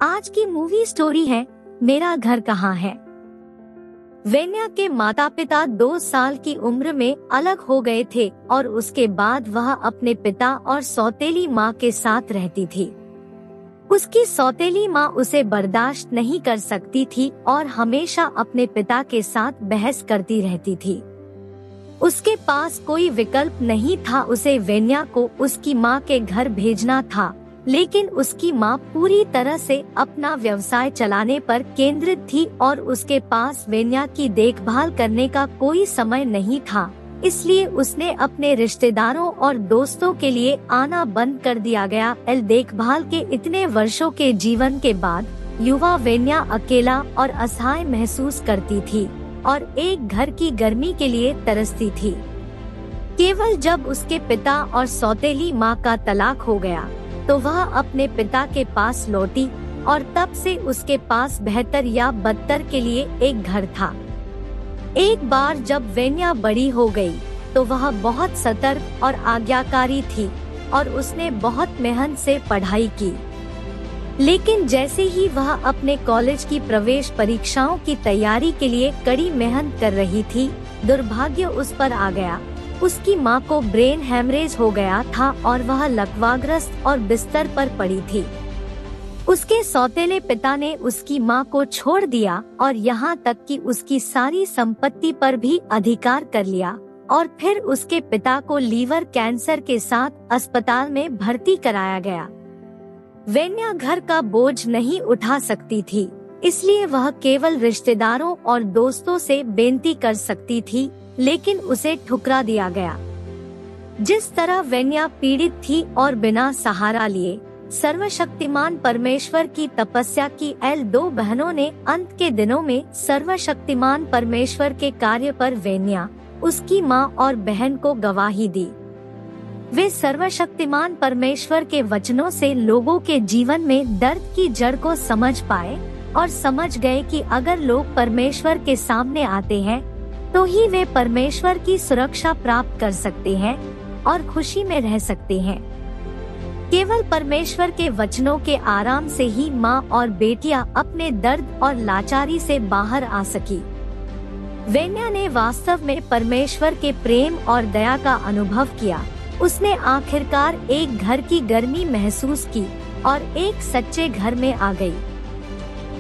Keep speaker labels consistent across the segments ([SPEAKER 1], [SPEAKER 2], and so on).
[SPEAKER 1] आज की movie story है मेरा घर कहाँ है। वेन्या के माता पिता 2 साल की उम्र में अलग हो गए थे और उसके बाद वह अपने पिता और सौतेली माँ के साथ रहती थी। उसकी सौतेली माँ उसे बर्दाश्त नहीं कर सकती थी और हमेशा अपने पिता के साथ बहस करती रहती थी। उसके पास कोई विकल्प नहीं था, उसे वेन्या को उसकी माँ के घर भेजना था, लेकिन उसकी माँ पूरी तरह से अपना व्यवसाय चलाने पर केंद्रित थी और उसके पास वेन्या की देखभाल करने का कोई समय नहीं था। इसलिए उसने अपने रिश्तेदारों और दोस्तों के लिए आना बंद कर दिया गया। देखभाल के इतने वर्षों के जीवन के बाद युवा वेन्या अकेला और असहाय महसूस करती थी और एक घर की गर्मी के लिए तरसती थी। केवल जब उसके पिता और सौतेली माँ का तलाक हो गया तो वह अपने पिता के पास लौटी और तब से उसके पास बेहतर या बदतर के लिए एक घर था। एक बार जब वेन्या बड़ी हो गई तो वह बहुत सतर्क और आज्ञाकारी थी और उसने बहुत मेहनत से पढ़ाई की। लेकिन जैसे ही वह अपने कॉलेज की प्रवेश परीक्षाओं की तैयारी के लिए कड़ी मेहनत कर रही थी, दुर्भाग्य उस पर आ गया। उसकी माँ को ब्रेन हैमरेज हो गया था और वह लकवाग्रस्त और बिस्तर पर पड़ी थी। उसके सौतेले पिता ने उसकी माँ को छोड़ दिया और यहाँ तक कि उसकी सारी संपत्ति पर भी अधिकार कर लिया और फिर उसके पिता को लीवर कैंसर के साथ अस्पताल में भर्ती कराया गया। वेन्या घर का बोझ नहीं उठा सकती थी, इसलिए वह केवल रिश्तेदारों और दोस्तों से बेनती कर सकती थी, लेकिन उसे ठुकरा दिया गया। जिस तरह वेन्या पीड़ित थी और बिना सहारा लिए सर्वशक्तिमान परमेश्वर की तपस्या की, 2 बहनों ने अंत के दिनों में सर्वशक्तिमान परमेश्वर के कार्य पर वेन्या, उसकी माँ और बहन को गवाही दी। वे सर्वशक्तिमान परमेश्वर के वचनों से लोगों के जीवन में दर्द की जड़ को समझ पाए और समझ गए कि अगर लोग परमेश्वर के सामने आते हैं तो ही वे परमेश्वर की सुरक्षा प्राप्त कर सकते हैं और खुशी में रह सकते हैं। केवल परमेश्वर के वचनों के आराम से ही माँ और बेटियां अपने दर्द और लाचारी से बाहर आ सकी। वेन्या ने वास्तव में परमेश्वर के प्रेम और दया का अनुभव किया। उसने आखिरकार एक घर की गर्मी महसूस की और एक सच्चे घर में आ गई।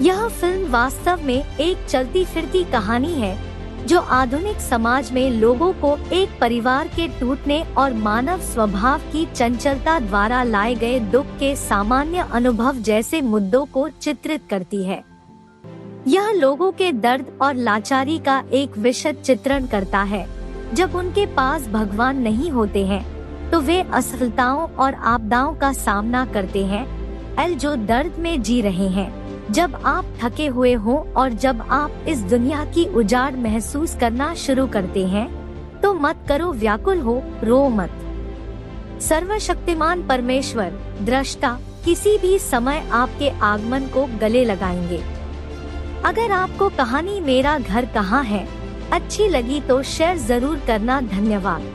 [SPEAKER 1] यह फिल्म वास्तव में एक चलती फिरती कहानी है जो आधुनिक समाज में लोगों को एक परिवार के टूटने और मानव स्वभाव की चंचलता द्वारा लाए गए दुख के सामान्य अनुभव जैसे मुद्दों को चित्रित करती है। यह लोगों के दर्द और लाचारी का एक विशद चित्रण करता है। जब उनके पास भगवान नहीं होते हैं तो वे असफलताओं और आपदाओं का सामना करते हैं, जो दर्द में जी रहे हैं। जब आप थके हुए हो और जब आप इस दुनिया की उजाड़ महसूस करना शुरू करते हैं तो मत करो व्याकुल हो, रो मत। सर्वशक्तिमान परमेश्वर दृष्टा किसी भी समय आपके आगमन को गले लगाएंगे। अगर आपको कहानी मेरा घर कहाँ है अच्छी लगी तो शेयर जरूर करना। धन्यवाद।